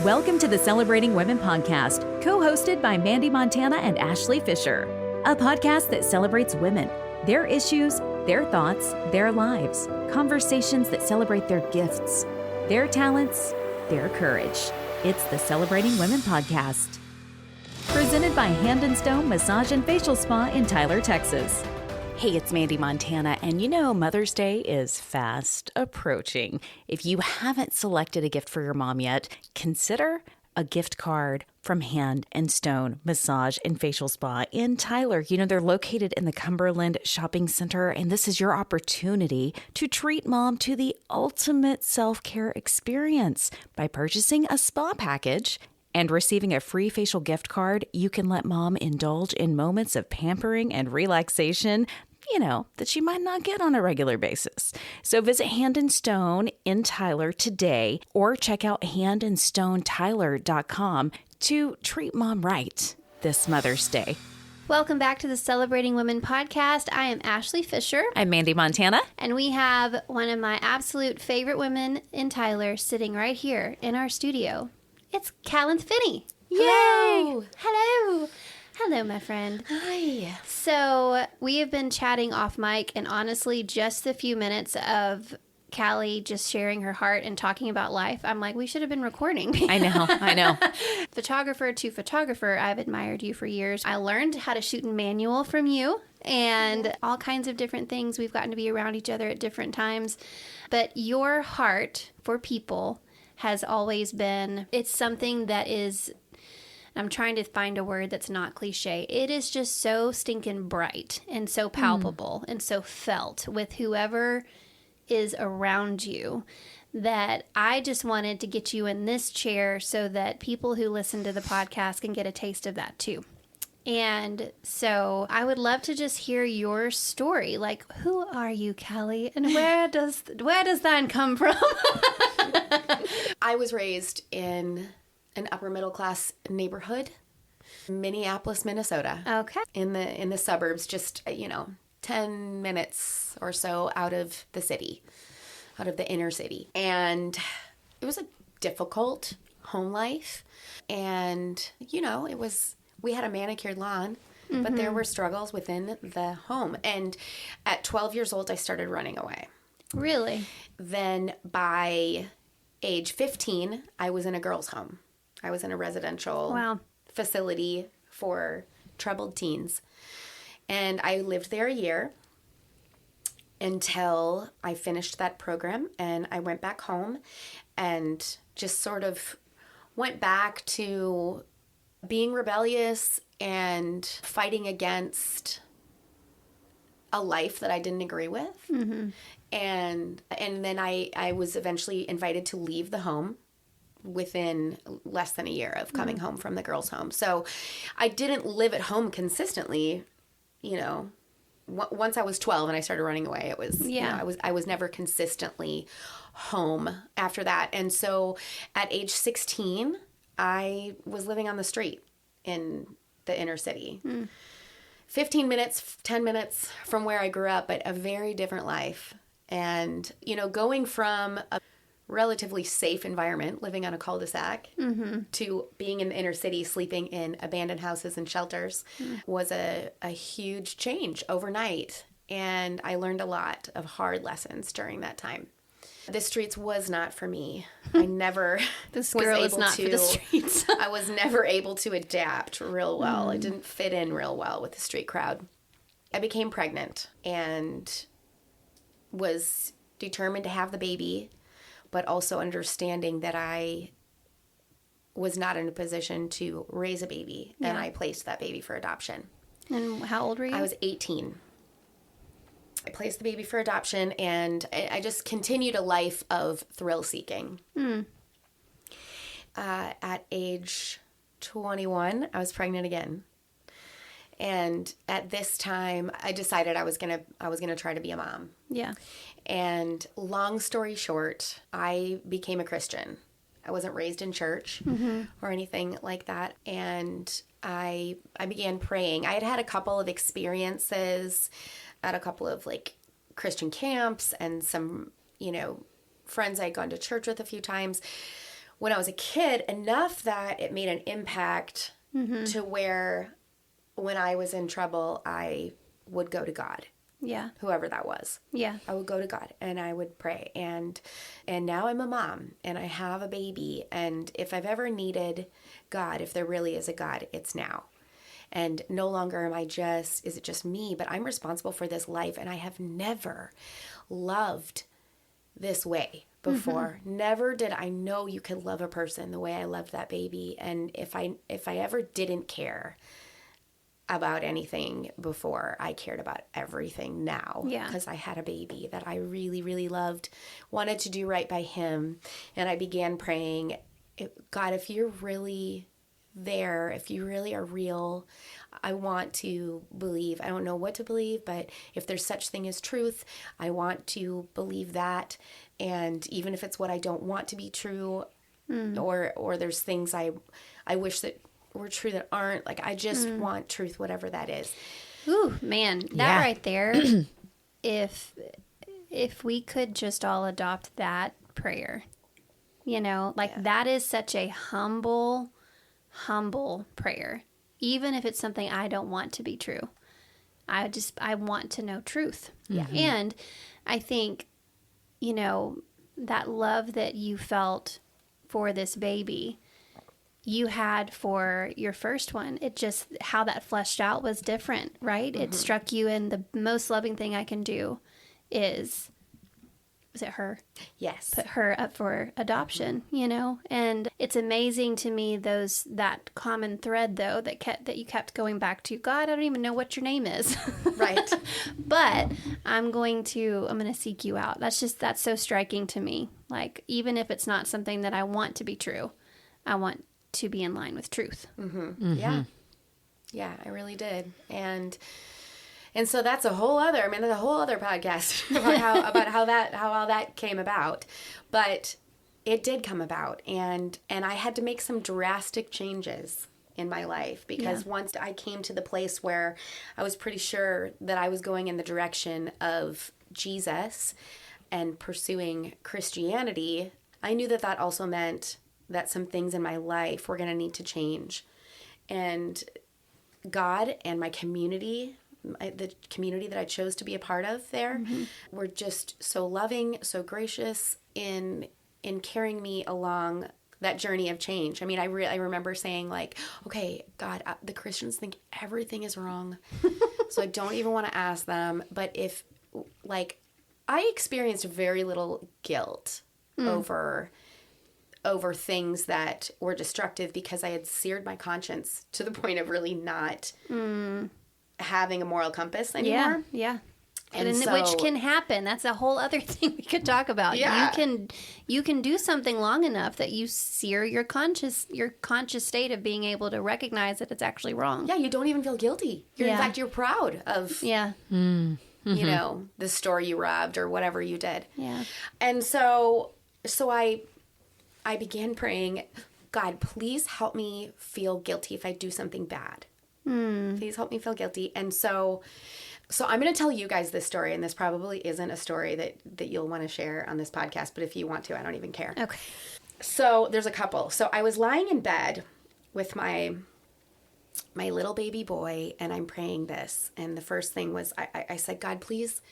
Welcome to the Celebrating Women podcast, co-hosted by Mandee Montana and Ashley Fisher, a podcast that celebrates women, their issues, their thoughts, their lives, conversations that celebrate their gifts, their talents, their courage. It's the Celebrating Women podcast. Presented by Hand & Stone Massage and Facial Spa in Tyler, Texas. Hey, it's Mandee Montana, and you know Mother's Day is fast approaching. If you haven't selected a gift for your mom yet, consider a gift card from Hand & Stone Massage and Facial Spa in Tyler. You know, they're located in the Cumberland Shopping Center, and this is your opportunity to treat mom to the ultimate self-care experience. By purchasing a spa package and receiving a free facial gift card, you can let mom indulge in moments of pampering and relaxation, you know, that she might not get on a regular basis. So visit Hand & Stone in Tyler today or check out handandstonetyler.com to treat mom right this Mother's Day. Welcome back to the Celebrating Women podcast. I am Ashley Fisher. I'm Mandee Montana. And we have one of my absolute favorite women in Tyler sitting right here in our studio. It's Callynth Finney. Yay! Hello. Hello, my friend. Hi. So we have been chatting off mic, and honestly, just a few minutes of Callie just sharing her heart and talking about life, I'm like, we should have been recording. I know. Photographer to photographer, I've admired you for years. I learned how to shoot in manual from you and all kinds of different things. We've gotten to be around each other at different times. But your heart for people has always been, it's something that is, I'm trying to find a word that's not cliche. It is just so stinking bright and so palpable and so felt with whoever is around you that I just wanted to get you in this chair so that people who listen to the podcast can get a taste of that too. And so I would love to just hear your story. Like, who are you, Callie? And where does that come from? I was raised in an upper middle class neighborhood, Minneapolis, Minnesota. Okay. In the suburbs, just 10 minutes or so out of the city, out of the inner city. And it was a difficult home life. And, we had a manicured lawn, but there were struggles within the home. And at 12 years old, I started running away. Really? Then by age 15, I was in a girls' home. I was in a residential facility for troubled teens. And I lived there a year until I finished that program, and I went back home and just sort of went back to being rebellious and fighting against a life that I didn't agree with. Mm-hmm. And then I was eventually invited to leave the home within less than a year of coming home from the girls' home. So I didn't live at home consistently, once I was 12 and I started running away, it was, I was never consistently home after that. And so at age 16, I was living on the street in the inner city. 15 minutes, 10 minutes from where I grew up, but a very different life. And, going from a relatively safe environment, living on a cul-de-sac, to being in the inner city, sleeping in abandoned houses and shelters was a huge change overnight. And I learned a lot of hard lessons during that time. The streets was not for me. I never this girl was able for the streets. I was never able to adapt real well. I didn't fit in real well with the street crowd. I became pregnant and was determined to have the baby, but also understanding that I was not in a position to raise a baby, and I placed that baby for adoption. And how old were you? I was 18. I placed the baby for adoption, and I just continued a life of thrill-seeking. At age 21, I was pregnant again. And at this time, I decided I was gonna try to be a mom. Yeah. And long story short, I became a Christian. I wasn't raised in church or anything like that. And I began praying. I had had a couple of experiences at a couple of Christian camps and some, friends I'd gone to church with a few times when I was a kid, enough that it made an impact to where when I was in trouble, I would go to God. Yeah. Whoever that was. Yeah. I would go to God and I would pray. And now I'm a mom and I have a baby. And if I've ever needed God, if there really is a God, it's now. And no longer is it just me, but I'm responsible for this life. And I have never loved this way before. Never did I know you could love a person the way I loved that baby. And if I ever didn't care about anything before, I cared about everything now. Yeah. Because I had a baby that I really, really loved, wanted to do right by him. And I began praying, God, if you're really there, if you really are real, I want to believe. I don't know what to believe, but if there's such thing as truth, I want to believe that. And even if it's what I don't want to be true, or there's things I wish that were true that aren't, like, I just want truth, whatever that is. Ooh, man, that right there, if we could just all adopt that prayer, that is such a humble prayer. Even if it's something I don't want to be true, I want to know truth. Yeah. And I think, that love that you felt for this baby, you had for your first one, it just, how that fleshed out was different, right? It struck you, and the most loving thing I can do was it her? Yes. Put her up for adoption, and it's amazing to me that common thread though that you kept going back to. God, I don't even know what your name is. Right. But I'm going to seek you out. That's so striking to me. Like, even if it's not something that I want to be true, I want to be in line with truth. Yeah, I really did. And so that's a whole other podcast about how all that came about. But it did come about, and I had to make some drastic changes in my life, because once I came to the place where I was pretty sure that I was going in the direction of Jesus and pursuing Christianity, I knew that also meant that some things in my life were going to need to change. And God and my community, the community that I chose to be a part of there, were just so loving, so gracious in carrying me along that journey of change. I mean, I remember saying, like, okay, God, the Christians think everything is wrong, so I don't even want to ask them. But if, like, I experienced very little guilt over things that were destructive, because I had seared my conscience to the point of really not having a moral compass anymore. Yeah. And which can happen. That's a whole other thing we could talk about. Yeah. You can do something long enough that you sear your conscious state of being able to recognize that it's actually wrong. Yeah, you don't even feel guilty. In fact, you're proud of the store you robbed or whatever you did. Yeah. And so I began praying, God, please help me feel guilty if I do something bad. Please help me feel guilty. And so I'm going to tell you guys this story, and this probably isn't a story that you'll want to share on this podcast, but if you want to, I don't even care. Okay. So there's a couple. So I was lying in bed with my little baby boy, and I'm praying this. And the first thing was, I said, God, please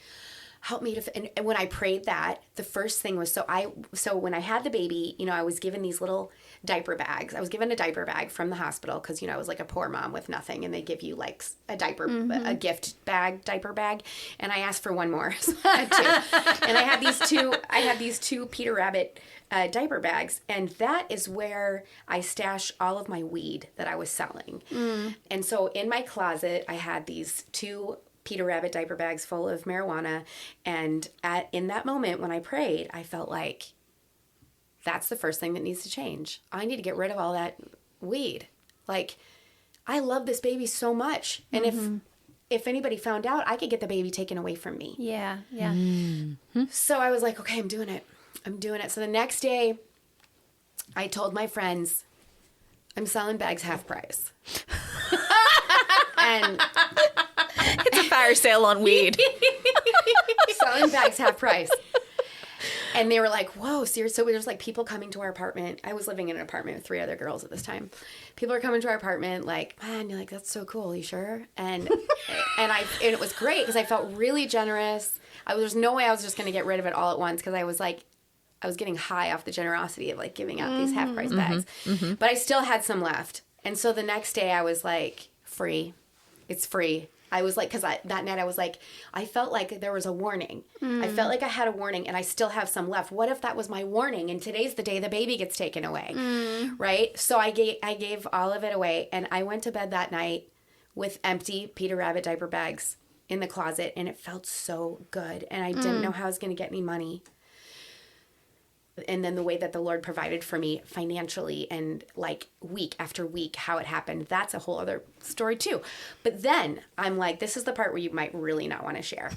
help me to, and when I prayed that, the first thing was, so when I had the baby, I was given these little diaper bags. I was given a diaper bag from the hospital, because, I was like a poor mom with nothing, and they give you like a diaper, a gift bag, diaper bag. And I asked for one more, so I had two. And I had these two Peter Rabbit diaper bags, and that is where I stash all of my weed that I was selling. And so in my closet, I had these two Peter Rabbit diaper bags full of marijuana. And in that moment when I prayed, I felt like that's the first thing that needs to change. I need to get rid of all that weed. Like, I love this baby so much. And if anybody found out, I could get the baby taken away from me. Yeah. So I was like, okay, I'm doing it. So the next day, I told my friends, I'm selling bags half price. And it's a fire sale on weed. Selling bags half price. And they were like, whoa, seriously? So there's like people coming to our apartment. I was living in an apartment with 3 other girls at this time. People are coming to our apartment like, man, you're like, that's so cool. You sure? And it was great because I felt really generous. There's no way I was just going to get rid of it all at once because I was getting high off the generosity of like giving out these half price bags. But I still had some left. And so the next day I was like, free. It's free. I was like, because that night I was like, I felt like there was a warning. I felt like I had a warning and I still have some left. What if that was my warning and today's the day the baby gets taken away, right? So I gave all of it away and I went to bed that night with empty Peter Rabbit diaper bags in the closet and it felt so good. And I didn't know how I was going to get any money. And then the way that the Lord provided for me financially and like week after week, how it happened, that's a whole other story too. But then I'm like, this is the part where you might really not want to share.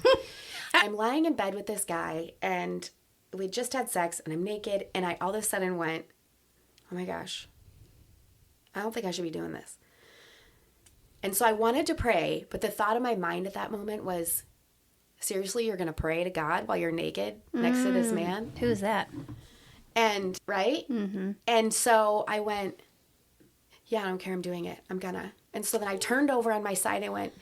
I'm lying in bed with this guy and we just had sex and I'm naked and I all of a sudden went, oh my gosh, I don't think I should be doing this. And so I wanted to pray, but the thought in my mind at that moment was, seriously, you're going to pray to God while you're naked next to this man? Who's that? And, right? Mm-hmm. And so I went, yeah, I don't care. I'm doing it. I'm gonna. And so then I turned over on my side and I went,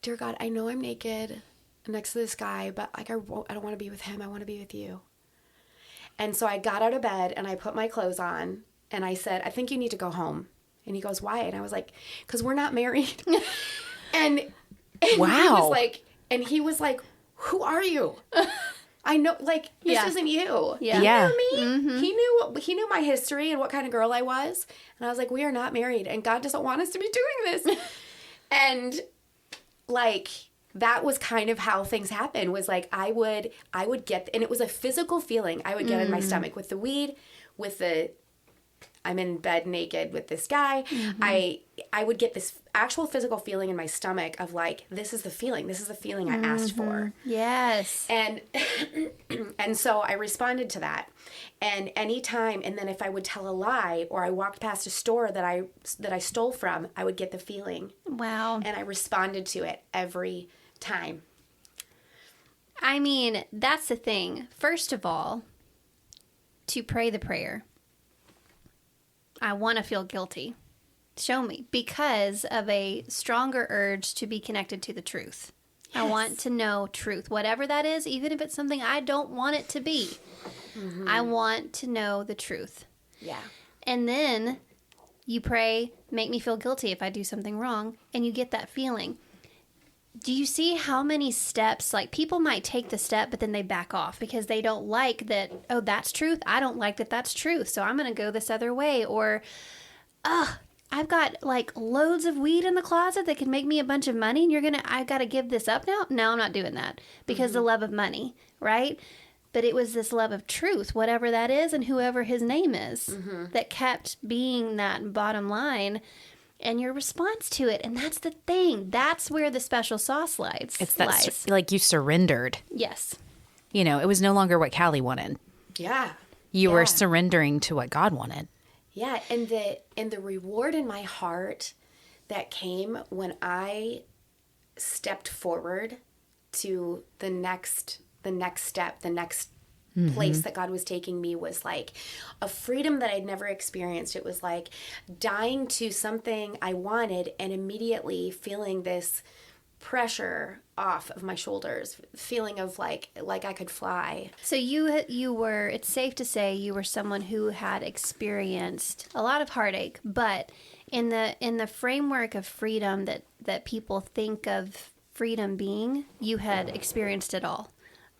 dear God, I know I'm naked next to this guy, but like I don't want to be with him. I want to be with you. And so I got out of bed and I put my clothes on and I said, I think you need to go home. And he goes, why? And I was like, because we're not married. and Wow. he was like, who are you? I know, like, this isn't you. Yeah. He knew me. Mm-hmm. He knew my history and what kind of girl I was. And I was like, we are not married. And God doesn't want us to be doing this. And, like, that was kind of how things happened, was, like, I would get, and it was a physical feeling I would get in my stomach with the weed, with the, I'm in bed naked with this guy. Mm-hmm. I would get this actual physical feeling in my stomach of like, this is the feeling I asked for. Yes. And so I responded to that. And anytime, and then if I would tell a lie or I walked past a store that I stole from, I would get the feeling. Wow. And I responded to it every time. I mean, that's the thing. First of all, to pray the prayer, I want to feel guilty. Show me. Because of a stronger urge to be connected to the truth. Yes. I want to know truth. Whatever that is, even if it's something I don't want it to be. Mm-hmm. I want to know the truth. Yeah. And then you pray, make me feel guilty if I do something wrong. And you get that feeling. Do you see how many steps, like people might take the step, but then they back off because they don't like that, oh, that's truth. I don't like that that's truth. So I'm going to go this other way. Or, I've got like loads of weed in the closet that can make me a bunch of money and I've got to give this up now? No, I'm not doing that because the love of money, right? But it was this love of truth, whatever that is and whoever his name is, that kept being that bottom line. And your response to it. And that's the thing. That's where the special sauce lies. It's that, like, you surrendered. Yes. You know, it was no longer what Callie wanted. Yeah. You were surrendering to what God wanted. Yeah. And the reward in my heart that came when I stepped forward to the next step, the next place that God was taking me was like a freedom that I'd never experienced. It was like dying to something I wanted and immediately feeling this pressure off of my shoulders, feeling of like I could fly. So you were, it's safe to say you were someone who had experienced a lot of heartache, but in the framework of freedom that people think of freedom being, you had experienced it all.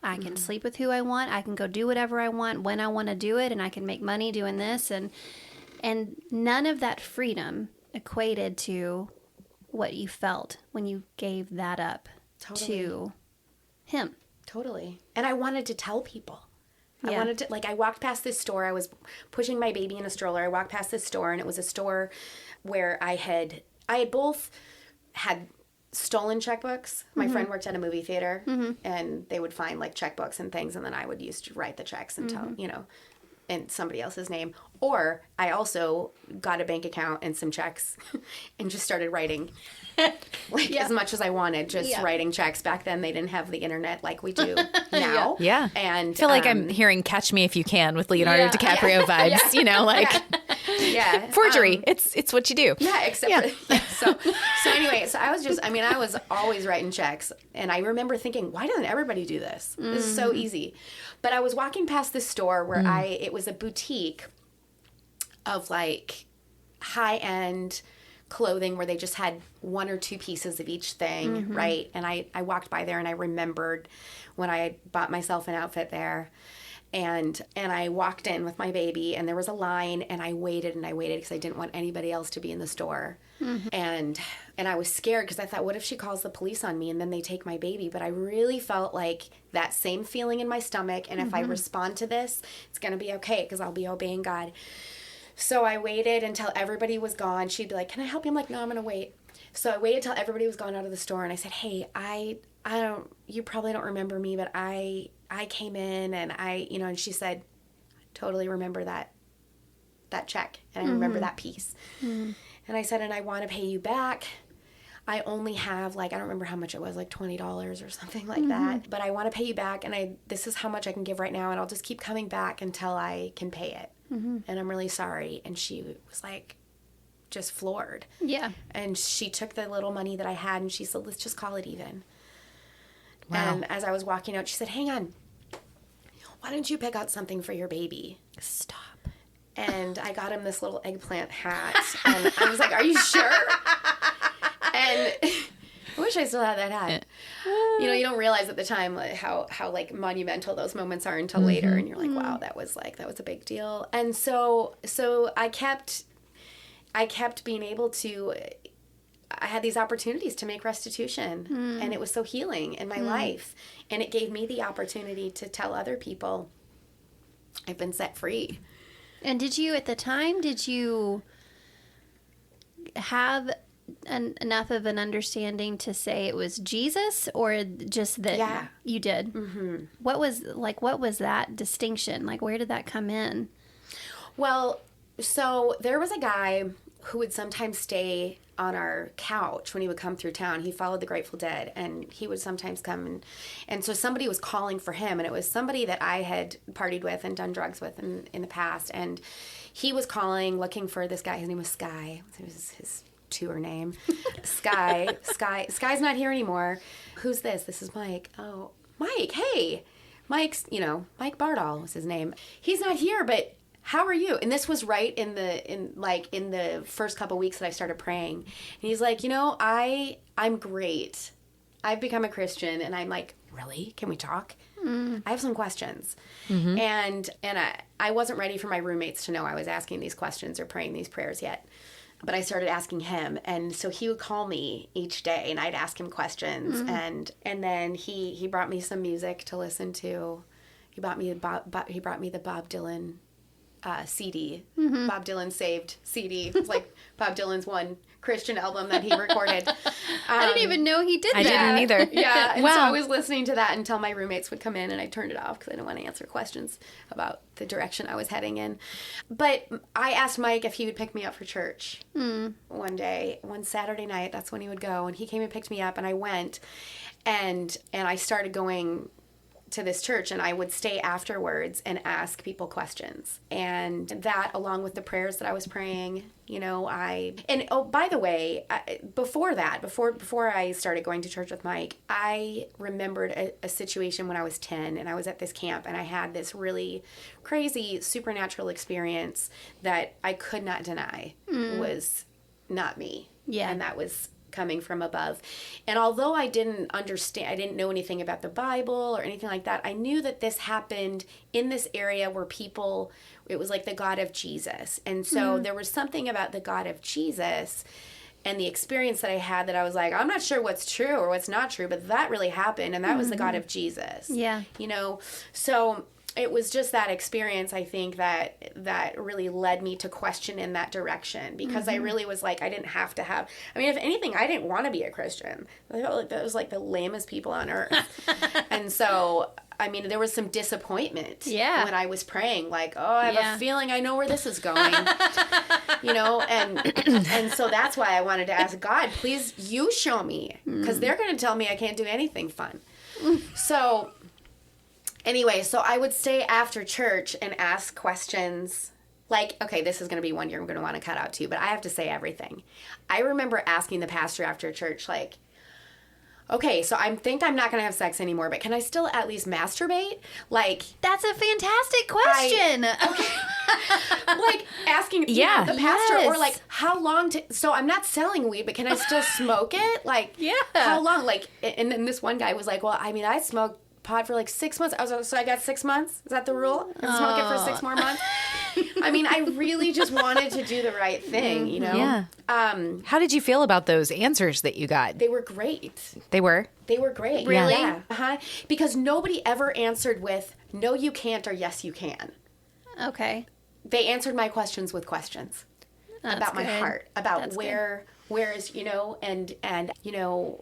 I can sleep with who I want. I can go do whatever I want when I want to do it, and I can make money doing this. And none of that freedom equated to what you felt when you gave that up to him. Totally. And I wanted to tell people. Yeah. I wanted to, like, I walked past this store. I was pushing my baby in a stroller. I walked past this store, and it was a store where I had both had stolen checkbooks. My friend worked at a movie theater, and they would find like checkbooks and things, and then I would use to write the checks and tell, in somebody else's name. Or I also got a bank account and some checks and just started writing as much as I wanted, just writing checks. Back then they didn't have the internet like we do now. Yeah. And I feel like I'm hearing Catch Me If You Can with Leonardo DiCaprio vibes, you know, like forgery. It's what you do. Yeah, except for, so anyway, so I was always writing checks, and I remember thinking, why doesn't everybody do this? This is so easy. But I was walking past this store where it was a boutique of like high-end clothing where they just had one or two pieces of each thing, right? And I walked by there and I remembered when I bought myself an outfit there. And I walked in with my baby, and there was a line, and I waited because I didn't want anybody else to be in the store. And I was scared because I thought, what if she calls the police on me and then they take my baby? But I really felt like that same feeling in my stomach, and if I respond to this, it's going to be okay because I'll be obeying God. So I waited until everybody was gone. She'd be like, can I help you? I'm like, no, I'm going to wait. So I waited till everybody was gone out of the store, and I said, hey, I don't, you probably don't remember me, but I came in and and she said, totally remember that check. And I remember that piece. And I said, and I want to pay you back. I only have I don't remember how much it was, like $20 or something like that. But I want to pay you back, and this is how much I can give right now, and I'll just keep coming back until I can pay it. And I'm really sorry. And she was like, just floored. Yeah. And she took the little money that I had, and she said, let's just call it even. Wow. And as I was walking out, she said, hang on. Why don't you pick out something for your baby? Stop. And I got him this little eggplant hat. And I was like, are you sure? And I wish I still had that hat. You don't realize at the time how monumental those moments are until later. And you're like, wow, that was a big deal. And so I kept being able to, I had these opportunities to make restitution, and it was so healing in my life. And it gave me the opportunity to tell other people I've been set free. And did you have enough of an understanding to say it was Jesus, or just that you did? Mm-hmm. What was that distinction? Like, where did that come in? Well, so there was a guy who would sometimes stay on our couch when he would come through town. He followed the Grateful Dead, and he would sometimes come, and so somebody was calling for him, and it was somebody that I had partied with and done drugs with in the past, and he was calling, looking for this guy. His name was Sky. It was his tour name. Sky's not here anymore. Who's this? This is Mike. Oh, Mike, hey. Mike's, Mike Bardall was his name. He's not here, but how are you? And this was right in the first couple weeks that I started praying. And he's like, I'm great. I've become a Christian. And I'm like, really? Can we talk? I have some questions. Mm-hmm. And I wasn't ready for my roommates to know I was asking these questions or praying these prayers yet. But I started asking him, and so he would call me each day, and I'd ask him questions, and then he brought me some music to listen to. He brought me the Bob Dylan CD, Bob Dylan Saved CD. It's like Bob Dylan's one Christian album that he recorded. I didn't even know he did that. I didn't either. Yeah, and so I was listening to that until my roommates would come in, and I turned it off because I didn't want to answer questions about the direction I was heading in. But I asked Mike if he would pick me up for church one Saturday night. That's when he would go, and he came and picked me up, and I went, and I started going to this church, and I would stay afterwards and ask people questions. And that, along with the prayers that I was praying, by the way, before I started going to church with Mike, I remembered a situation when I was 10, and I was at this camp, and I had this really crazy supernatural experience that I could not deny was not me. Yeah. And that was coming from above. And although I didn't know anything about the Bible or anything like that, I knew that this happened in this area where it was like the God of Jesus. And so there was something about the God of Jesus and the experience that I had that I was like, I'm not sure what's true or what's not true, but that really happened. And that was the God of Jesus. Yeah. So it was just that experience, I think, that really led me to question in that direction, because I really was like, I didn't have to have, if anything, I didn't want to be a Christian. I felt like that was like the lamest people on earth. And so I mean, there was some disappointment when I was praying, like, oh, I have a feeling I know where this is going, and so that's why I wanted to ask God, please, you show me, because they're going to tell me I can't do anything fun. So anyway, so I would stay after church and ask questions. Like, okay, this is going to be one you're going to want to cut out too, but I have to say everything. I remember asking the pastor after church, like, okay, so I think I'm not going to have sex anymore, but can I still at least masturbate? Like, that's a fantastic question. Like asking the pastor, or like, how long so I'm not selling weed, but can I still smoke it? Like, how long? Like, and then this one guy was like, well, I mean, I smoked pot for like 6 months. I was like, so I got 6 months? Is that the rule? I can smoke it for 6 more months? I mean, I really just wanted to do the right thing, Yeah. How did you feel about those answers that you got? They were great. They were? They were great. Really? Yeah. Uh-huh. Because nobody ever answered with, no, you can't, or yes, you can. Okay. They answered my questions with questions. That's about my good. heart, about That's where is, and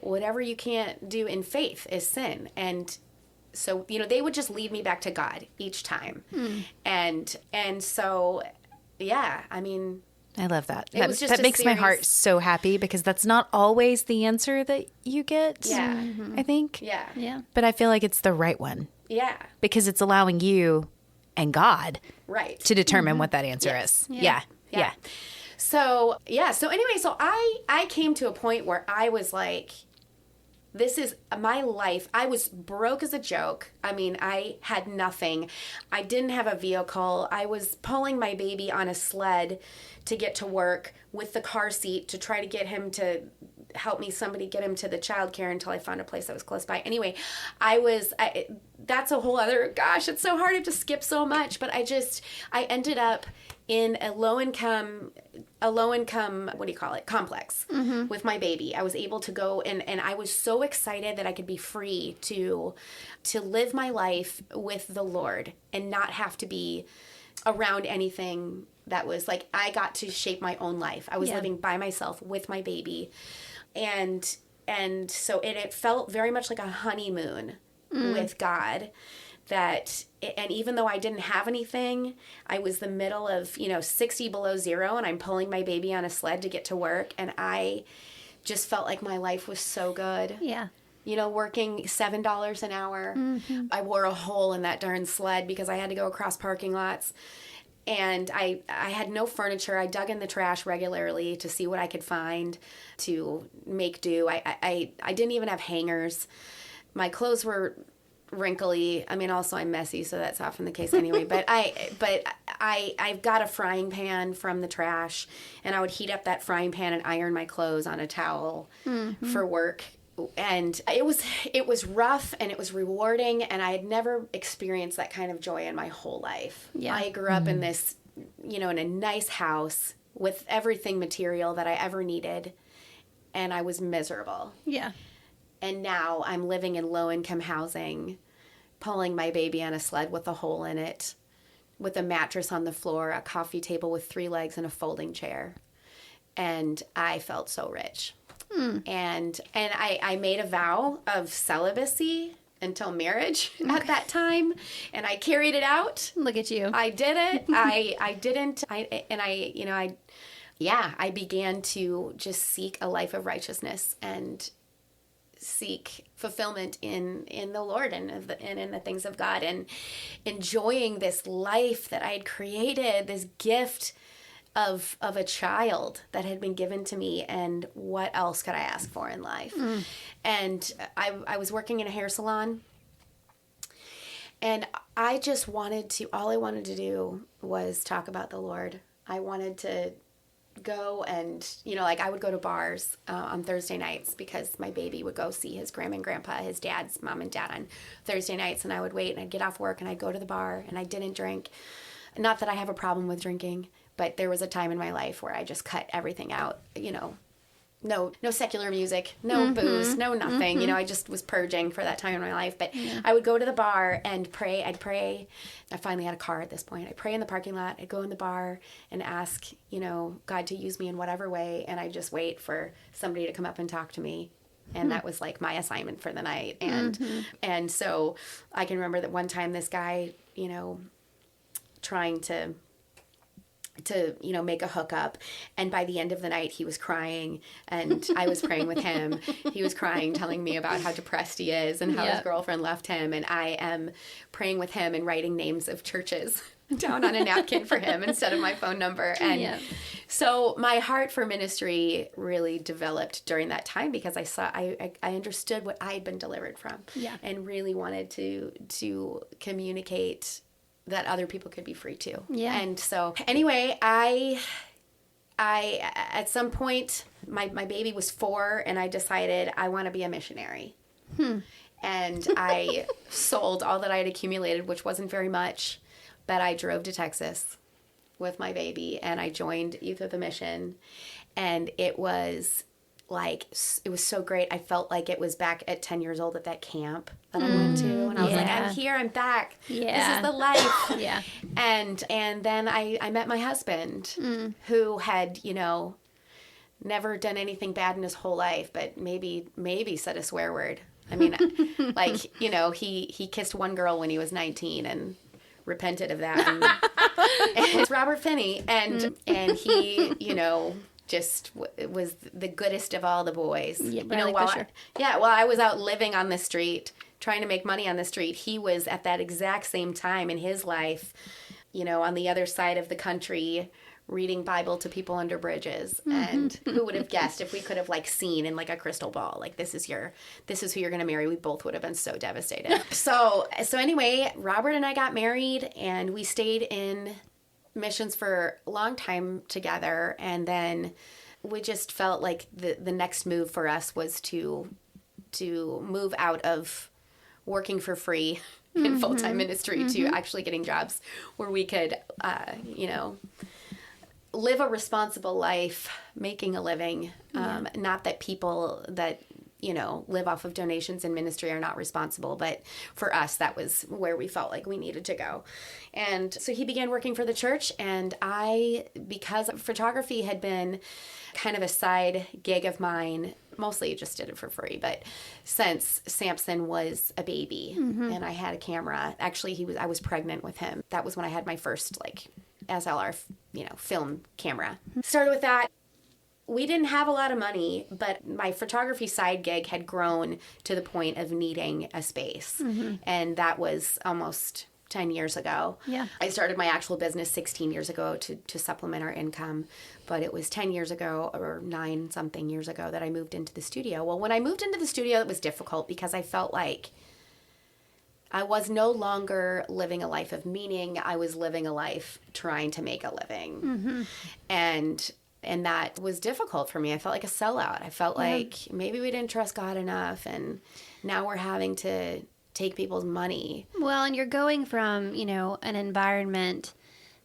whatever you can't do in faith is sin. And so, they would just lead me back to God each time. And so, yeah, I mean, I love that. That makes my heart so happy, because that's not always the answer that you get. Yeah. I think. Yeah. Yeah. But I feel like it's the right one. Yeah. Because it's allowing you and God to determine what that answer is. Yeah. So anyway, so I came to a point where I was like, this is my life. I was broke as a joke. I mean, I had nothing. I didn't have a vehicle. I was pulling my baby on a sled to get to work with the car seat to try to get him to help me, somebody get him to the childcare until I found a place that was close by. Anyway, that's a whole other, gosh, it's so hard. I have to skip so much, but I ended up in a low income, what do you call it, complex with my baby. I was able to go and I was so excited that I could be free to live my life with the Lord and not have to be around anything that was like, I got to shape my own life. I was living by myself with my baby. And so it felt very much like a honeymoon with God. And even though I didn't have anything, I was the middle of, 60 below zero, and I'm pulling my baby on a sled to get to work. And I just felt like my life was so good. Yeah. Working $7 an hour. I wore a hole in that darn sled because I had to go across parking lots. And I had no furniture. I dug in the trash regularly to see what I could find to make do. I didn't even have hangers. My clothes were wrinkly. I mean, also I'm messy, so that's often the case anyway. But I've got a frying pan from the trash, and I would heat up that frying pan and iron my clothes on a towel for work. And it was rough, and it was rewarding, and I had never experienced that kind of joy in my whole life. Yeah. I grew up in this, in a nice house with everything material that I ever needed, and I was miserable. Yeah. And now I'm living in low-income housing, pulling my baby on a sled with a hole in it, with a mattress on the floor, a coffee table with 3 legs, and a folding chair. And I felt so rich. And I made a vow of celibacy until marriage at that time, and I carried it out. Look at you. I did it. I began to just seek a life of righteousness and seek fulfillment in the Lord and in the things of God, and enjoying this life that I had created, this gift of a child that had been given to me, and what else could I ask for in life? And I was working in a hair salon, and I just all I wanted to do was talk about the Lord. I wanted to go and, I would go to bars on Thursday nights because my baby would go see his grandma and grandpa, his dad's mom and dad, on Thursday nights, and I would wait, and I'd get off work and I'd go to the bar, and I didn't drink. Not that I have a problem with drinking, but there was a time in my life where I just cut everything out, no secular music, no booze, no nothing. I just was purging for that time in my life. But I would go to the bar and pray. I'd pray. I finally had a car at this point. I'd pray in the parking lot. I'd go in the bar and ask, God to use me in whatever way. And I'd just wait for somebody to come up and talk to me. And that was like my assignment for the night. And so I can remember that one time this guy, you know, trying to make a hookup, and by the end of the night he was crying, and I was praying with him. He was crying, telling me about how depressed he is and how his girlfriend left him, and I am praying with him and writing names of churches down on a napkin for him instead of my phone number. And so my heart for ministry really developed during that time, because I understood what I had been delivered from, and really wanted to communicate that other people could be free too. Yeah. And so anyway, I at some point, my baby was 4, and I decided I want to be a missionary. And I sold all that I had accumulated, which wasn't very much, but I drove to Texas with my baby, and I joined Youth with a Mission. And it was so great. I felt like it was back at 10 years old at that camp that I went to. And I was like, I'm here, I'm back. Yeah. This is the life. And then I met my husband, who had, you know, never done anything bad in his whole life, but maybe said a swear word. I mean, like, you know, he kissed one girl when he was 19 and repented of that. And it's Robert Finney. And he, you know, just was the goodest of all the boys. Yeah, you know, while I was out living on the street, trying to make money on the street, he was at that exact same time in his life, you know, on the other side of the country, reading Bible to people under bridges. And who would have guessed, if we could have like seen in like a crystal ball, like this is who you're going to marry, we both would have been so devastated. So anyway, Robert and I got married, and we stayed in missions for a long time together. And then we just felt like the next move for us was to move out of working for free in full-time ministry to actually getting jobs where we could, you know, live a responsible life, making a living. Not that people that, you know, live off of donations in ministry are not responsible, but for us, that was where we felt like we needed to go. And so he began working for the church, and because photography had been kind of a side gig of mine, mostly just did it for free, but since Samson was a baby and I had a camera, actually I was pregnant with him. That was when I had my first like SLR, you know, film camera. Started with that. We didn't have a lot of money, but my photography side gig had grown to the point of needing a space. And that was almost 10 years ago. Yeah. I started my actual business 16 years ago to supplement our income, but it was 10 years ago or 9-something years ago that I moved into the studio. Well, when I moved into the studio, it was difficult because I felt like I was no longer living a life of meaning. I was living a life trying to make a living. And that was difficult for me. I felt like a sellout. I felt like maybe we didn't trust God enough, and now we're having to take people's money. Well, and you're going from, you know, an environment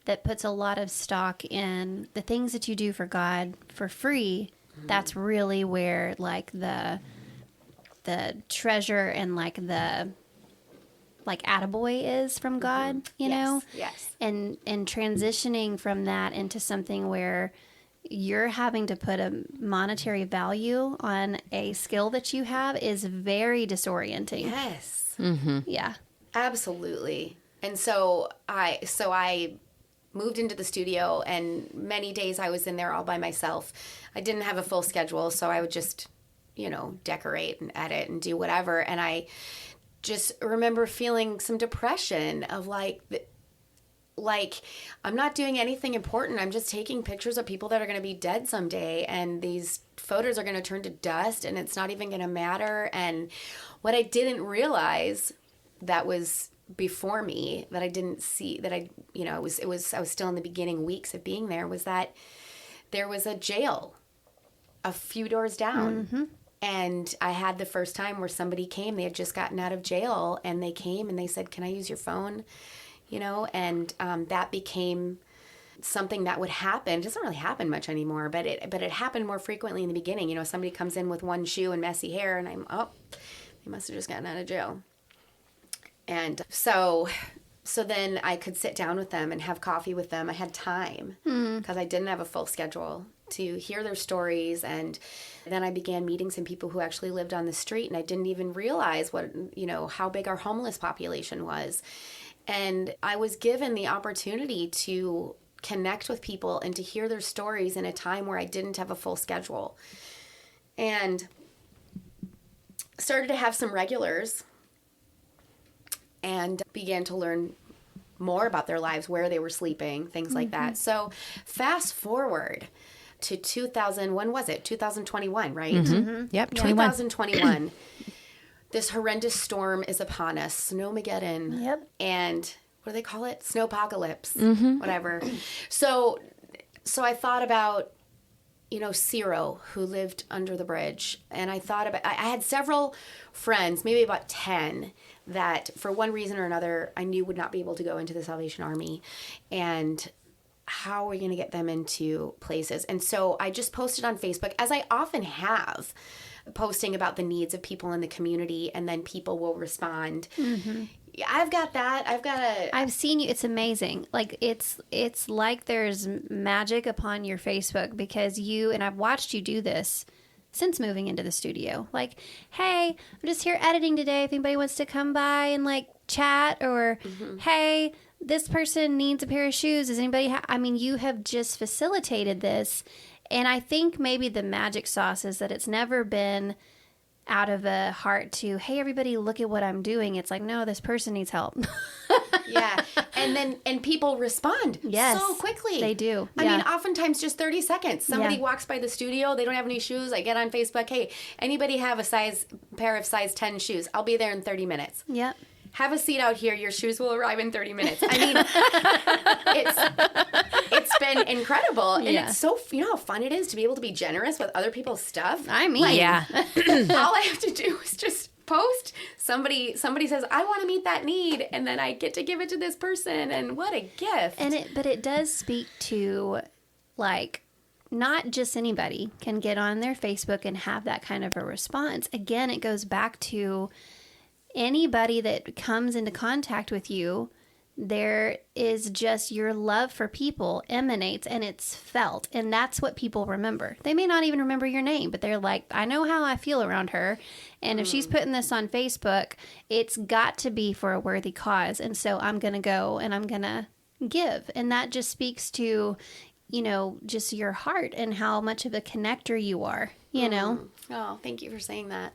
that puts a lot of stock in the things that you do for God for free. That's really where like the treasure and like the attaboy is from God, you know? Yes. And transitioning from that into something where you're having to put a monetary value on a skill that you have is very disorienting. Yes. Yeah. Absolutely. And so I moved into the studio, and many days I was in there all by myself. I didn't have a full schedule, so I would just, you know, decorate and edit and do whatever. And I just remember feeling some depression of like I'm not doing anything important. I'm just taking pictures of people that are going to be dead someday, and these photos are going to turn to dust, and it's not even going to matter. And what I didn't realize that was before me, that I didn't see, that I was still in the beginning weeks of being there, was that there was a jail a few doors down. And I had the first time where somebody came, they had just gotten out of jail, and they came and they said, "Can I use your phone?" You know, and that became something that would happen. It doesn't really happen much anymore, but it happened more frequently in the beginning. You know, somebody comes in with one shoe and messy hair, and they must have just gotten out of jail. And so so then I could sit down with them and have coffee with them. I had time because I didn't have a full schedule to hear their stories. And then I began meeting some people who actually lived on the street, and I didn't even realize what, how big our homeless population was. And I was given the opportunity to connect with people and to hear their stories in a time where I didn't have a full schedule. And started to have some regulars and began to learn more about their lives, where they were sleeping, things like that. So fast forward to 2021, right? Yep, 21. 2021. This horrendous storm is upon us, Snowmageddon. Yep. And what do they call it? Snowpocalypse, whatever. So I thought about, Ciro, who lived under the bridge. And I thought about, I had several friends, maybe about 10, that for one reason or another, I knew would not be able to go into the Salvation Army. And how are we going to get them into places? And so I just posted on Facebook, as I often have, posting about the needs of people in the community, and then people will respond. I've got that. I've seen you. It's amazing. Like it's like there's magic upon your Facebook, because and I've watched you do this since moving into the studio. Like, hey, I'm just here editing today. If anybody wants to come by and like chat, or hey, this person needs a pair of shoes. Does anybody you have just facilitated this. And I think maybe the magic sauce is that it's never been out of a heart to, hey, everybody, look at what I'm doing. It's like, no, this person needs help. Yeah. And people respond so quickly. They do. I mean, oftentimes just 30 seconds. Somebody walks by the studio. They don't have any shoes. I get on Facebook. Hey, anybody have a pair of size 10 shoes? I'll be there in 30 minutes. Yep. Have a seat out here. Your shoes will arrive in 30 minutes. I mean, it's been incredible. And it's so, how fun it is to be able to be generous with other people's stuff. I mean, all I have to do is just post. Somebody says, I want to meet that need. And then I get to give it to this person. And what a gift. But it does speak to, like, not just anybody can get on their Facebook and have that kind of a response. Again, it goes back to anybody that comes into contact with you, there is just your love for people emanates, and it's felt. And that's what people remember. They may not even remember your name, but they're like, I know how I feel around her. And if she's putting this on Facebook, it's got to be for a worthy cause. And so I'm going to go and I'm going to give. And that just speaks to, just your heart and how much of a connector you are, know? Oh, thank you for saying that.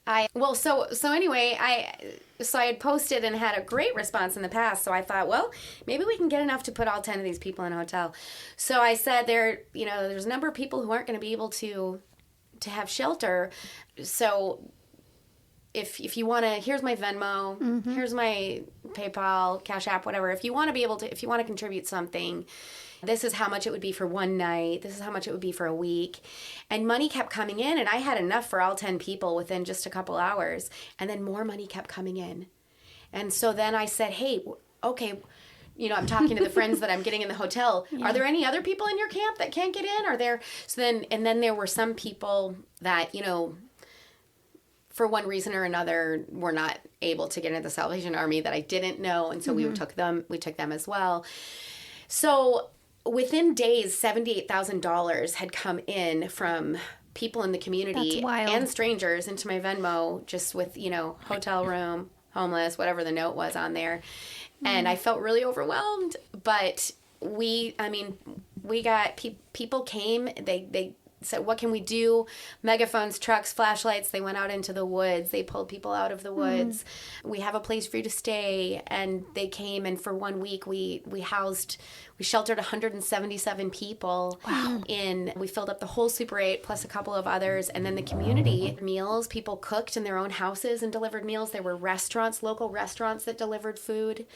Anyway, I had posted and had a great response in the past. So I thought, well, maybe we can get enough to put all 10 of these people in a hotel. So I said there's a number of people who aren't going to be able to have shelter. So if you want to, here's my Venmo, here's my PayPal, Cash App, whatever. If you want to contribute something, this is how much it would be for one night. This is how much it would be for a week. And money kept coming in, and I had enough for all 10 people within just a couple hours. And then more money kept coming in. And so then I said, hey, okay, I'm talking to the friends that I'm getting in the hotel. Yeah. Are there any other people in your camp that can't get in? Then there were some people that, for one reason or another, were not able to get into the Salvation Army that I didn't know. And so we took them as well. So within days, $78,000 had come in from people in the community and strangers into my Venmo, just with, hotel room, homeless, whatever the note was on there. And I felt really overwhelmed, but we got, people came, they said, what can we do? Megaphones, trucks, flashlights. They went out into the woods. They pulled people out of the woods. We have a place for you to stay. And they came, and for 1 week we sheltered 177 people. Wow. We filled up the whole Super 8 plus a couple of others. And then the community meals, people cooked in their own houses and delivered meals. There were local restaurants that delivered food.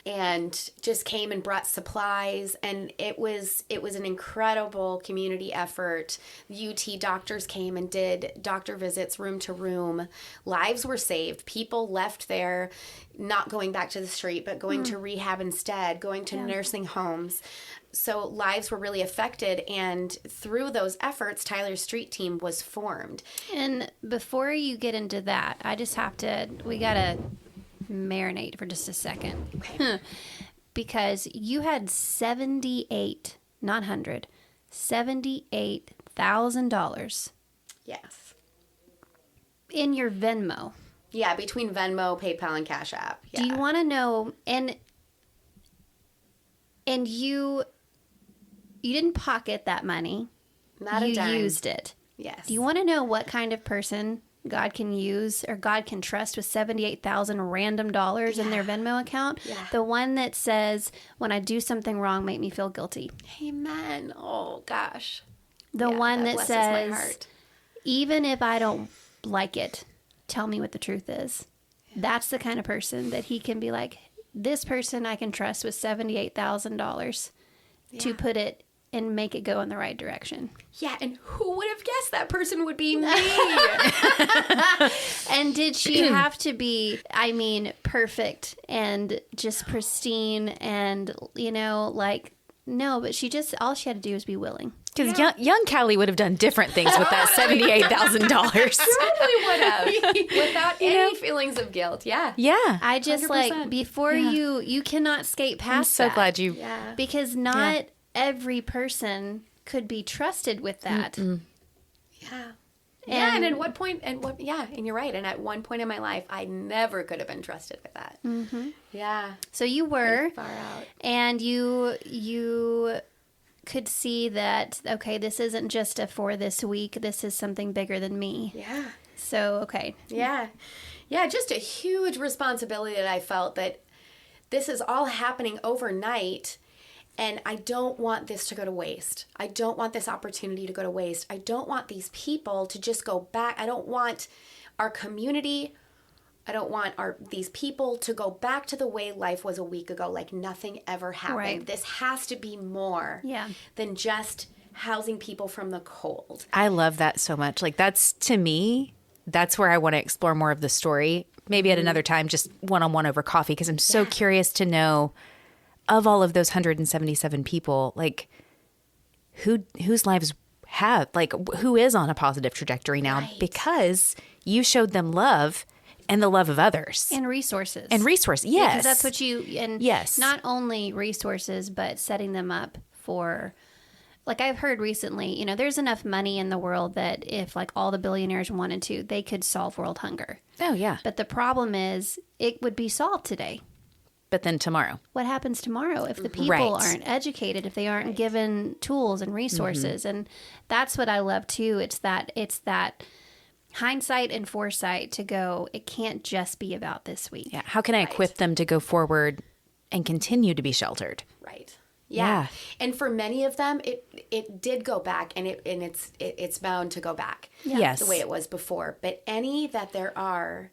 And just came and brought supplies, and it was an incredible community effort. UT doctors came and did doctor visits room to room. Lives were saved. People left there not going back to the street, but going to rehab instead, going to nursing homes. So lives were really affected, and through those efforts, Tyler's Street Team was formed. And before you get into that, I just have to, we got to marinate for just a second. Okay. Because you had $78,000. Yes. In your Venmo. Yeah, between Venmo, PayPal, and Cash App. Yeah. Do you want to know, and you didn't pocket that money. Not a dime. You used it. Yes. Do you want to know what kind of person God can use or God can trust with $78,000 random dollars in their Venmo account? Yeah. The one that says, when I do something wrong, make me feel guilty. Amen. Oh, gosh. The one that says, my heart. Even if I don't like it, tell me what the truth is. That's the kind of person that he can be like, this person I can trust with $78,000 to put it and make it go in the right direction. Yeah, and who would have guessed that person would be me? And did she have to be, I mean, perfect and just pristine and, no, but all she had to do was be willing. Because young Callie would have done different things with that $78,000. Totally would have. Without any feelings of guilt. Yeah. Yeah. I just 100%. Before you cannot skate past that. I'm so glad you. Yeah. Because not every person could be trusted with that. Mm-mm. Yeah. And at what point, and you're right. And at one point in my life, I never could have been trusted with that. Mm-hmm. Yeah. So you were. Far out. And you could see that, okay, this isn't just for this week. This is something bigger than me. Yeah. So, okay. Yeah. Yeah, just a huge responsibility that I felt that this is all happening overnight, and I don't want this to go to waste. I don't want this opportunity to go to waste. I don't want these people to just go back. I don't want our community, I don't want these people to go back to the way life was a week ago, like nothing ever happened. Right. This has to be more than just housing people from the cold. I love that so much. Like, that's, to me, that's where I want to explore more of the story. Maybe at another time, just one-on-one over coffee, because I'm so curious to know, of all of those 177 people, like, whose lives have, like, who is on a positive trajectory now? Right. Because you showed them love and the love of others. And resources. Yes. Because that's what yes. Not only resources, but setting them up for, like I've heard recently, there's enough money in the world that if like all the billionaires wanted to, they could solve world hunger. Oh, yeah. But the problem is it would be solved today. But then tomorrow. What happens tomorrow if the people aren't educated, if they aren't given tools and resources? And that's what I love too. It's that hindsight and foresight to go, it can't just be about this week. Yeah. How can I equip them to go forward and continue to be sheltered? Right. Yeah. And for many of them, it did go back, and it's bound to go back. Yes. The way it was before. But any that there are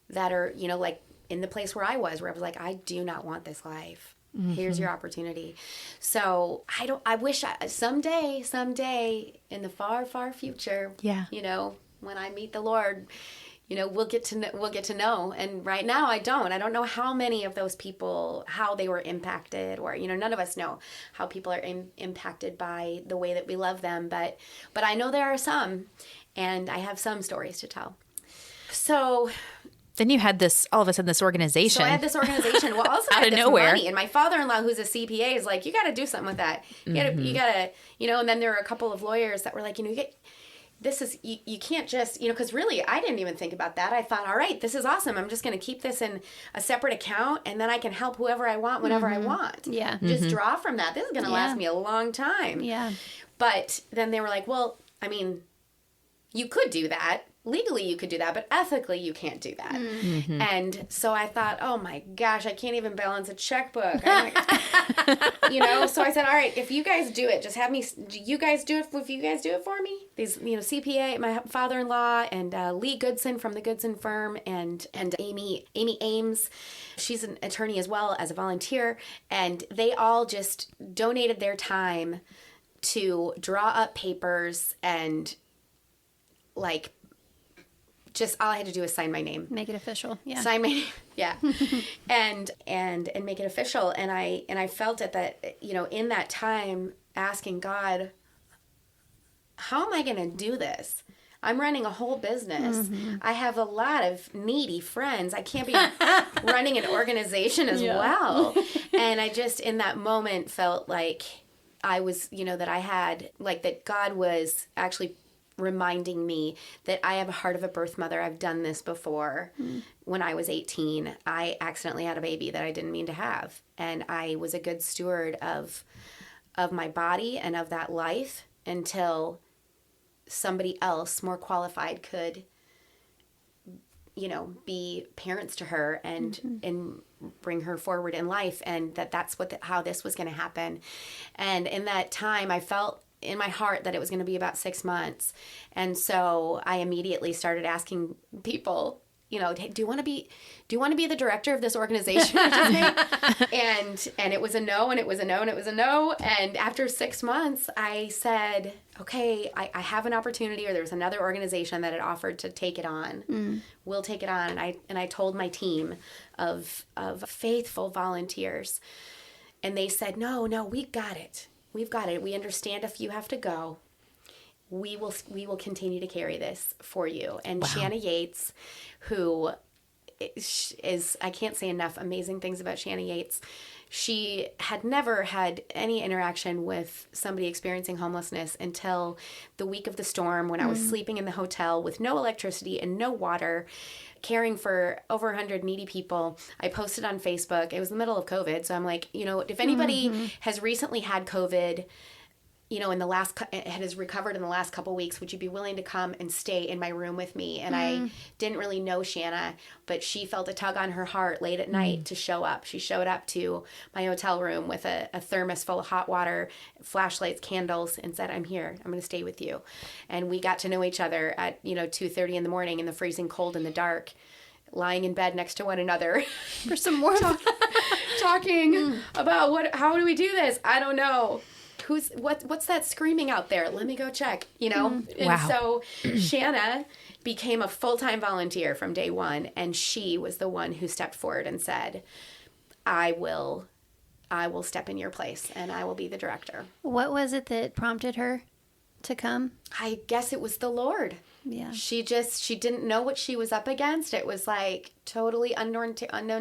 that are, like in the place where I was like, I do not want this life. Here's your opportunity. So I wish someday in the far, far future, when I meet the Lord, we'll get to know. And right now I don't know how many of those people, how they were impacted, or, none of us know how people are impacted by the way that we love them. But I know there are some, and I have some stories to tell. So then you had all of a sudden, this organization. So I had this organization. Well, also out of nowhere. Money. And my father-in-law, who's a CPA, is like, you got to do something with that. You got to, and then there were a couple of lawyers that were like, you can't just, because really I didn't even think about that. I thought, all right, this is awesome. I'm just going to keep this in a separate account, and then I can help whoever I want whenever I want. Yeah. Just draw from that. This is going to last me a long time. Yeah. But then they were like, well, I mean, you could do that. Legally, you could do that, but ethically, you can't do that. Mm-hmm. And so I thought, oh my gosh, I can't even balance a checkbook. So I said, all right, if you guys do it, just have me, you guys do it. If you guys do it for me, these, CPA, my father-in-law, and Lee Goodson from the Goodson firm, and Amy Ames, she's an attorney as well as a volunteer, and they all just donated their time to draw up papers and just all I had to do was sign my name. Make it official. Yeah. Sign my name. Yeah. and make it official. And I felt at that, in that time asking God, how am I going to do this? I'm running a whole business. I have a lot of needy friends. I can't be running an organization as well. And I just, in that moment, felt like I was, that I had, like, that God was actually reminding me that I have a heart of a birth mother. I've done this before. When I was 18, I accidentally had a baby that I didn't mean to have. And I was a good steward of my body and of that life until somebody else more qualified could, be parents to her and bring her forward in life. And that's how this was going to happen. And in that time, I felt in my heart that it was going to be about 6 months. And so I immediately started asking people, hey, do you want to be the director of this organization I just made? And it was a no, and it was a no, and it was a no. And after 6 months, I said, okay, I have an opportunity, or there was another organization that had offered to take it on. We'll take it on. And I told my team of faithful volunteers, and they said, no, we've got it. We've got it. We understand if you have to go. We will continue to carry this for you. And wow. Shanna Yates, who is, I can't say enough amazing things about Shanna Yates. She had never had any interaction with somebody experiencing homelessness until the week of the storm, when I was sleeping in the hotel with no electricity and no water, caring for over 100 needy people. I posted on Facebook. It was the middle of COVID. So I'm like, if anybody has recently had COVID, has recovered in the last couple of weeks, would you be willing to come and stay in my room with me? And I didn't really know Shanna, but she felt a tug on her heart late at night to show up. She showed up to my hotel room with a thermos full of hot water, flashlights, candles, and said, I'm here. I'm going to stay with you. And we got to know each other at, 2:30 in the morning in the freezing cold in the dark, lying in bed next to one another for some more talking about how do we do this? I don't know. What's that screaming out there? Let me go check, And so Shanna became a full-time volunteer from day one, and she was the one who stepped forward and said, I will step in your place, and I will be the director. What was it that prompted her to come? I guess it was the Lord. Yeah. She didn't know what she was up against. It was like totally unknown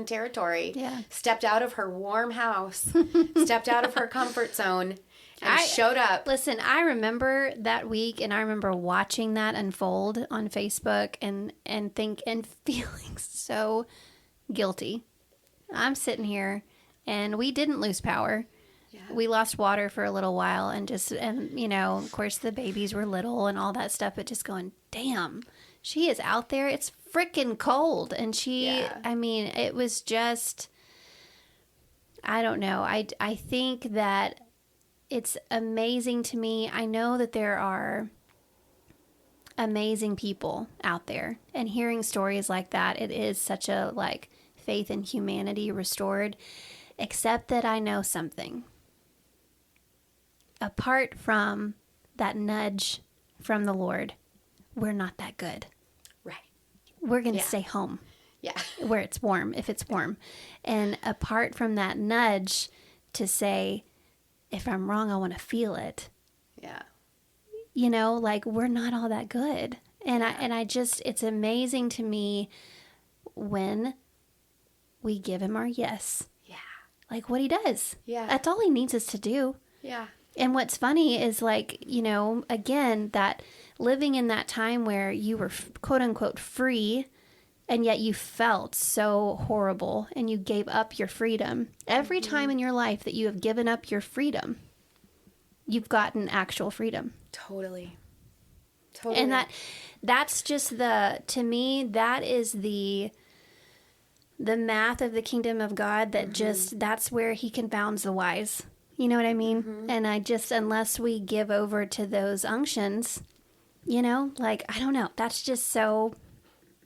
territory. Yeah. Stepped out of her warm house, stepped out of her comfort zone, and showed up. Listen, I remember that week, and I remember watching that unfold on Facebook and feeling so guilty. I'm sitting here, and we didn't lose power. Yeah. We lost water for a little while, and of course the babies were little and all that stuff, but just going, damn, she is out there. It's freaking cold. And it was just, I don't know. I think that it's amazing to me. I know that there are amazing people out there, and hearing stories like that, it is such a faith in humanity restored, except that I know something. Apart from that nudge from the Lord, we're not that good. Right. We're going to stay home. Yeah. Where it's warm, if it's warm. And apart from that nudge to say, if I'm wrong, I want to feel it. Yeah. We're not all that good. And I just, it's amazing to me when we give him our yes. Yeah. What he does. Yeah. That's all he needs us to do. Yeah. And what's funny is again, that living in that time where you were quote unquote free, and yet you felt so horrible and you gave up your freedom. Every time in your life that you have given up your freedom, you've gotten actual freedom. Totally. And that's just to me, that is the math of the kingdom of God, that that's where he confounds the wise. You know what I mean? And unless we give over to those unctions, I don't know. That's just so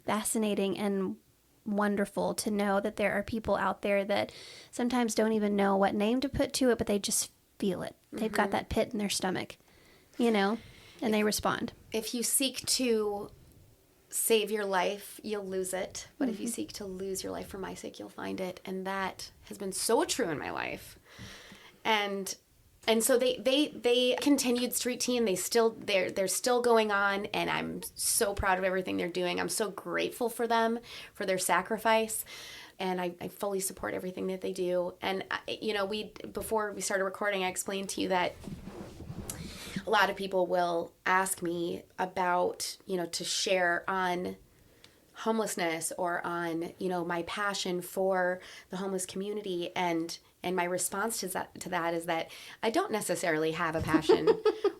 fascinating and wonderful to know that there are people out there that sometimes don't even know what name to put to it, but they just feel it. They've got that pit in their stomach, and they respond. If you seek to save your life, you'll lose it. But if you seek to lose your life for my sake, you'll find it. And that has been so true in my life. And And so they continued street team. They're still going on, and I'm so proud of everything they're doing. I'm so grateful for them, for their sacrifice. And I fully support everything that they do. And, before we started recording, I explained to you that a lot of people will ask me about, to share on homelessness or on, my passion for the homeless community. And my response to that is that I don't necessarily have a passion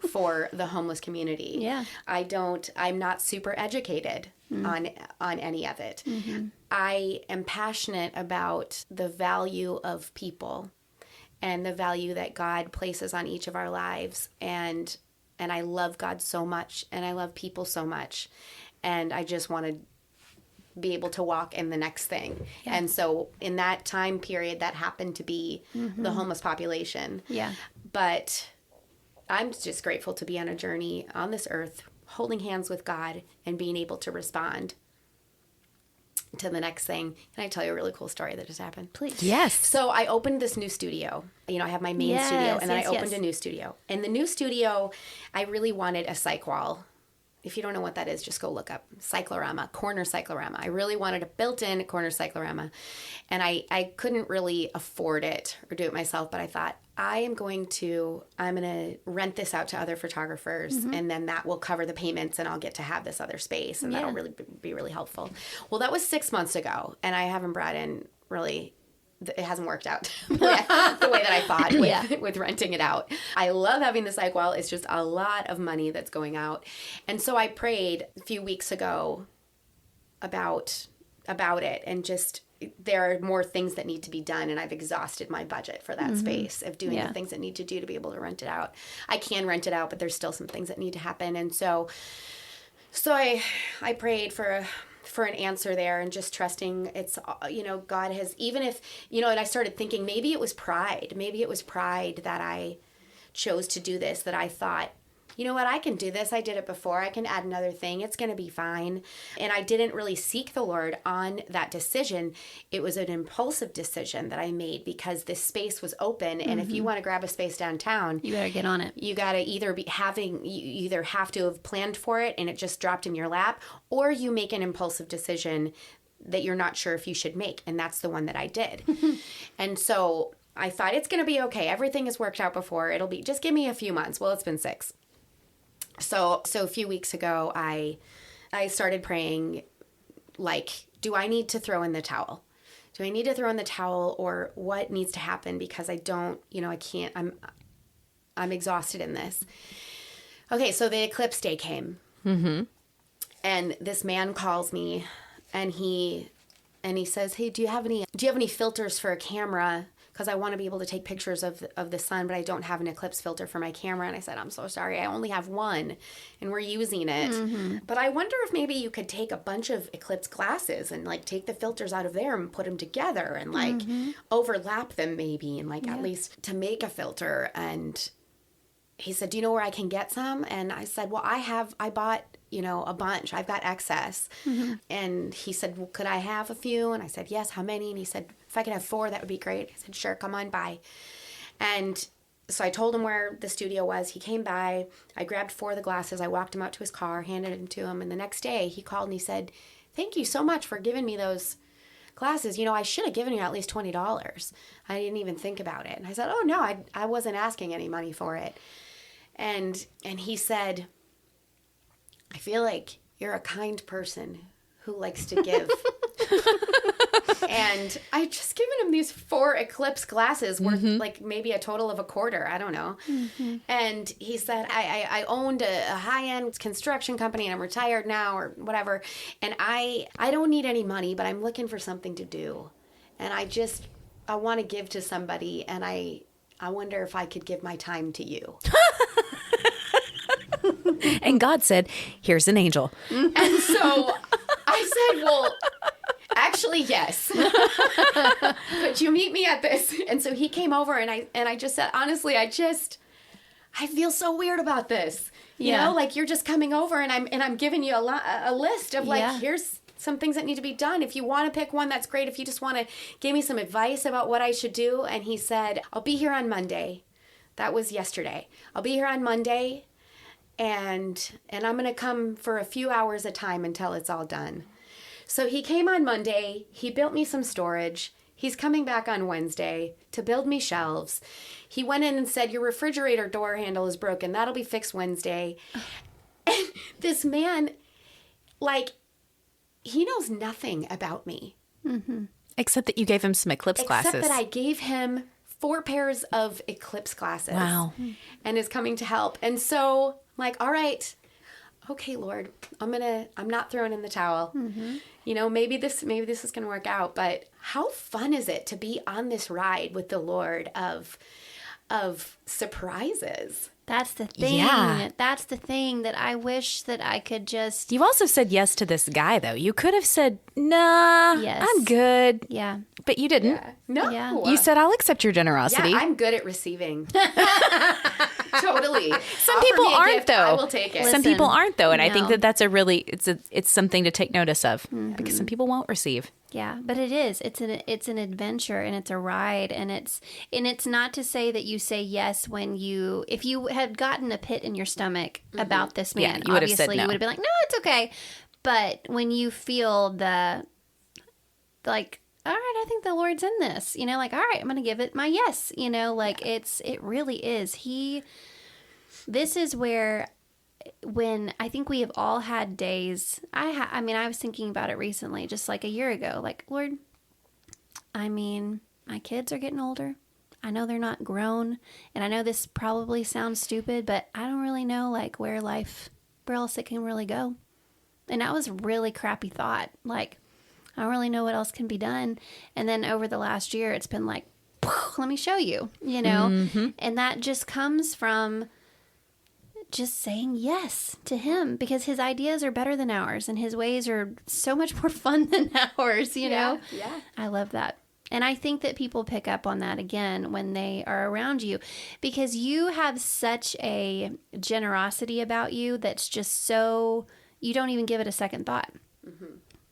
for the homeless community. Yeah. I'm not super educated on any of it. Mm-hmm. I am passionate about the value of people and the value that God places on each of our lives. And I love God so much, and I love people so much. And I just want to be able to walk in the next thing. Yeah. And so in that time period, that happened to be the homeless population. Yeah. But I'm just grateful to be on a journey on this earth, holding hands with God and being able to respond to the next thing. Can I tell you a really cool story that just happened? Please. Yes. So I opened this new studio. I have my main studio, and then I opened a new studio. And the new studio, I really wanted a cyc wall. If you don't know what that is, just go look up cyclorama, corner cyclorama. I really wanted a built-in corner cyclorama, and I couldn't really afford it or do it myself, but I thought, I'm going to rent this out to other photographers, and then that will cover the payments, and I'll get to have this other space, and that'll really be really helpful. Well, that was 6 months ago, and I haven't brought in really... It hasn't worked out the way that I thought with renting it out. I love having the cyc wall. It's just a lot of money that's going out. And so I prayed a few weeks ago about it, and just there are more things that need to be done, and I've exhausted my budget for that space of doing the things that need to do to be able to rent it out. I can rent it out, but there's still some things that need to happen. And so I prayed for an answer there, and just trusting it's, God has, even if, and I started thinking maybe it was pride that I chose to do this, that I thought, you know what, I can do this. I did it before. I can add another thing. It's going to be fine. And I didn't really seek the Lord on that decision. It was an impulsive decision that I made because this space was open. And if you want to grab a space downtown, you better get on it. You got to you either have to have planned for it and it just dropped in your lap, or you make an impulsive decision that you're not sure if you should make. And that's the one that I did. And so I thought, it's going to be okay. Everything has worked out before. Just give me a few months. Well, it's been 6. So a few weeks ago, I started praying, like, do I need to throw in the towel? Do I need to throw in the towel, or what needs to happen? Because I don't, I can't, I'm exhausted in this. Okay, so the eclipse day came. Mm-hmm. And this man calls me, and he says, hey, do you have any filters for a camera? Because I want to be able to take pictures of the sun, but I don't have an eclipse filter for my camera. And I said, I'm so sorry. I only have one, and we're using it. Mm-hmm. But I wonder if maybe you could take a bunch of eclipse glasses and, like, take the filters out of there and put them together and, like, overlap them maybe, and, like, at least to make a filter. And he said, do you know where I can get some? And I said, well, I bought, a bunch. I've got excess. Mm-hmm. And he said, well, could I have a few? And I said, yes. How many? And he said, if I could have 4, that would be great. I said, sure, come on by. And so I told him where the studio was. He came by. I grabbed 4 of the glasses. I walked him out to his car, handed them to him. And the next day he called and he said, thank you so much for giving me those glasses. I should have given you at least $20. I didn't even think about it. And I said, oh, no, I wasn't asking any money for it. And he said, I feel like you're a kind person who likes to give. And I just given him these 4 eclipse glasses worth like maybe a total of $25. I don't know. Mm-hmm. And he said, I owned a high-end construction company, and I'm retired now, or whatever. And I don't need any money, but I'm looking for something to do. And I want to give to somebody, and I wonder if I could give my time to you. And God said, here's an angel. And so I said, well, actually, yes. Could you meet me at this? And so he came over, and I just said, honestly, I feel so weird about this. You know, like, you're just coming over, and I'm giving you a list of, like, here's some things that need to be done. If you want to pick one, that's great. If you just want to give me some advice about what I should do. And he said, I'll be here on Monday. That was yesterday. I'll be here on Monday, and I'm going to come for a few hours at a time until it's all done. So he came on Monday. He built me some storage. He's coming back on Wednesday to build me shelves. He went in and said, your refrigerator door handle is broken. That'll be fixed Wednesday. And this man, like, he knows nothing about me. Mm-hmm. Except that you gave him some eclipse glasses. Except that I gave him 4 pairs of eclipse glasses. Wow. And is coming to help. And so, like, all right, okay, Lord, I'm not throwing in the towel. Mm-hmm. You know, maybe this is going to work out. But how fun is it to be on this ride with the Lord of surprises? That's the thing. Yeah. That's the thing that I wish that I could just... You also said yes to this guy, though. You could have said, nah, Yes. I'm good. Yeah. But you didn't. Yeah. No. Yeah. You said, I'll accept your generosity. Yeah, I'm good at receiving. Totally. Some Offer people me a aren't, gift, though. I will take it. Listen, Some people aren't, though. And I think no. that's a really, it's something to take notice of because some people won't receive. Yeah, but it is. It's an adventure and it's a ride, and it's not to say that you say yes when if you had gotten a pit in your stomach about this man, Yeah, you would have said obviously no. you would have been like, no, it's okay. But when you feel like, all right, I think the Lord's in this, you know, like, all right, I'm going to give it my yes, you know, like it really is. This is where, when I think we have all had days, I mean, I was thinking about it recently, just like a year ago, like, Lord, I mean, my kids are getting older. I know they're not grown, and I know this probably sounds stupid, but I don't really know, like, where else it can really go. And that was a really crappy thought. Like, I don't really know what else can be done. And then over the last year, it's been like, let me show you, you know? Mm-hmm. And that just comes from just saying yes to him, because his ideas are better than ours and his ways are so much more fun than ours, you know? Yeah. I love that. And I think that people pick up on that again when they are around you, because you have such a generosity about you that's just so, you don't even give it a second thought. Mm-hmm.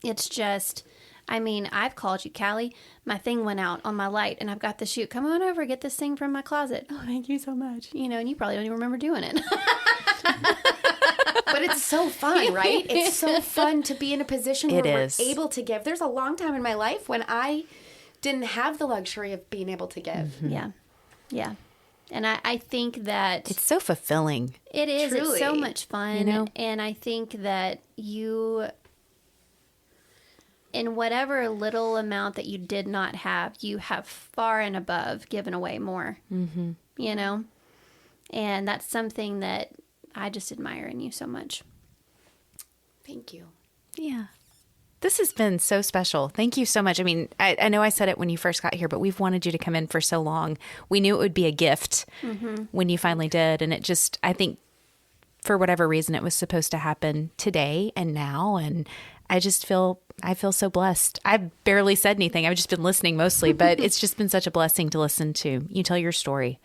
It's just, I mean, I've called you, Callie. My thing went out on my light and I've got the shoot. Come on over, get this thing from my closet. Oh, thank you so much. You know, and you probably don't even remember doing it. But it's so fun, right? It's so fun to be in a position where we're able to give. There's a long time in my life when I didn't have the luxury of being able to give. Mm-hmm. Yeah. Yeah. And I think that It's so fulfilling. it is. Truly. It's so much fun. You know? And I think that you, in whatever little amount that you did not have, you have far and above given away more. Mm-hmm. You know? And that's something that I just admire in you so much. Thank you. Yeah. This has been so special. Thank you so much. I mean, I know I said it when you first got here, but we've wanted you to come in for so long. We knew it would be a gift when you finally did. And it just, I think for whatever reason, it was supposed to happen today and now. And I feel so blessed. I've barely said anything. I've just been listening mostly, but it's just been such a blessing to listen to you tell your story.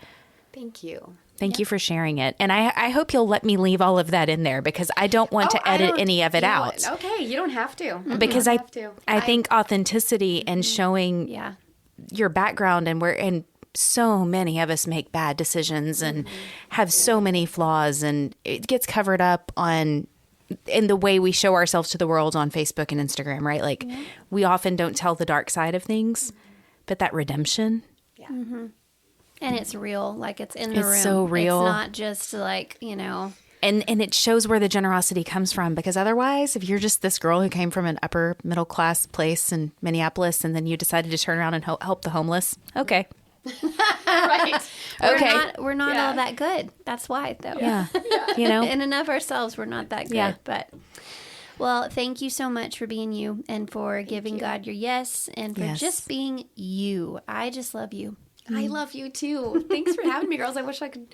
Thank you. Thank you for sharing it. And I hope you'll let me leave all of that in there, because I don't want to edit any of it out. Okay, you don't have to. Because You don't have to. I think authenticity and showing your background, and so many of us make bad decisions and have so many flaws, and it gets covered up in the way we show ourselves to the world on Facebook and Instagram, right? Like we often don't tell the dark side of things, but that redemption. Yeah. Mm-hmm. And it's real, like it's in the room. It's so real. It's not just like, you know. And it shows where the generosity comes from, because otherwise, if you're just this girl who came from an upper middle class place in Minneapolis and then you decided to turn around and help the homeless, okay. Right. Okay. We're not all that good. That's why, though. Yeah. You know? In and of ourselves, we're not that good. Yeah. But, well, thank you so much for being you and for giving God your yes and for just being you. I just love you. I love you too. Thanks for having me, girls. I wish I could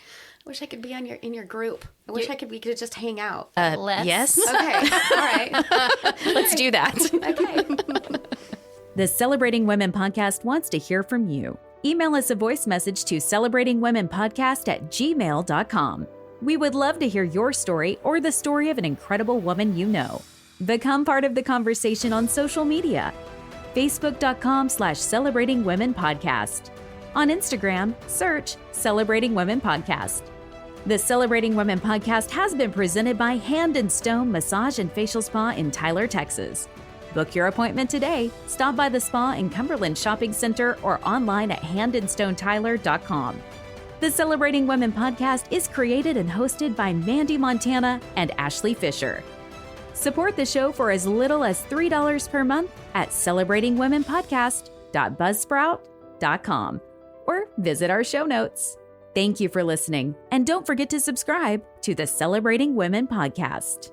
be in your group. We could just hang out. Yes. Okay. All right. Let's do that. Okay. The Celebrating Women podcast wants to hear from you. Email us a voice message to celebratingwomenpodcast@gmail.com. We would love to hear your story or the story of an incredible woman you know. Become part of the conversation on social media. Facebook.com/celebratingwomenpodcast. On Instagram, search Celebrating Women Podcast. The Celebrating Women Podcast has been presented by Hand and Stone Massage and Facial Spa in Tyler, Texas. Book your appointment today. Stop by the spa in Cumberland Shopping Center or online at handandstonetyler.com. The Celebrating Women Podcast is created and hosted by Mandee Montana and Ashley Fisher. Support the show for as little as $3 per month at celebratingwomenpodcast.buzzsprout.com or visit our show notes. Thank you for listening, and don't forget to subscribe to the Celebrating Women Podcast.